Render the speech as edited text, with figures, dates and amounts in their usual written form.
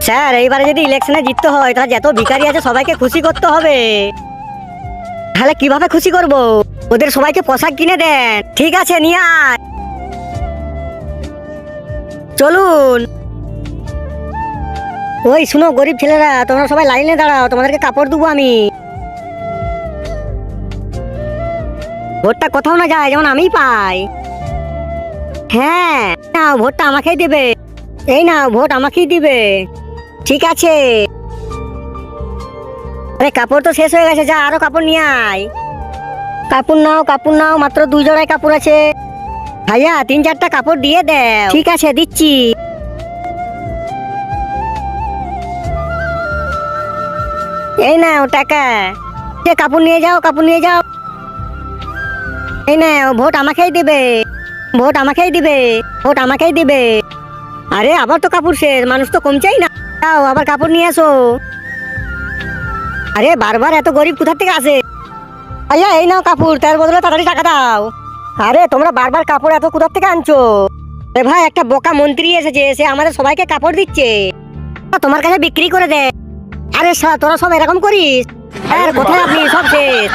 Sir এইবারে যদি ইলেকশনে জিততে হয় তাহলে যত ভিখারি আছে সবাইকে খুশি করতে হবে। তাহলে কিভাবে খুশি করব? ওদের সবাইকে পোশাক কিনে দেন। ঠিক আছে, নিয়ে আয়। চলুন। ওই শুনো গরিব ছেলেরা, তোমরা সবাই লাইনে দাঁড়াও, তোমাদেরকে কাপড় দেবো আমি। ভোটটা কোথাও না যায়, যেমন আমিই পাই। হ্যাঁ নাও, ভোটটা আমাকেই দেবে। এই নাও, ভোট আমাকেই দিবে। ঠিক আছে। আরে কাপড় তো শেষ হয়ে গেছে, যা আরো কাপড় নিয়ে আয়। কাপড় নাও, কাপড় নাও, মাত্র 2 জোড়ায় কাপড় আছে। ভাইয়া 3-4টা কাপড় দিয়ে দাও। ঠিক আছে, দিচ্ছি। এই নাও টাকা। কাপড় নিয়ে যাও, কাপড় নিয়ে যাও। এই নাও, ভোট আমাকেই দিবে। ভোট আমাকেই দিবে। ভোট আমাকেই দিবে। আরে আবার তো কাপড় শেষ, মানুষ তো কমছেই না। যাও আবার কাপড় নিয়ে আসো। আরে বারবার এত গরিব কোথা থেকে আসে? ভাইয়া এই নাও কাপড়, তার বদলে তাড়াতাড়ি টাকা দাও। আরে তোমরা বারবার কাপড় এত কোথা থেকে আনছো? এ ভাই, একটা বোকা মন্ত্রী এসেছে, সে আমাদের সবাইকে কাপড় দিচ্ছে, তোমার কাছে বিক্রি করে দে। আরে তোরা সব এরকম করিস? আর কোথায় আপনি? সব শেষ।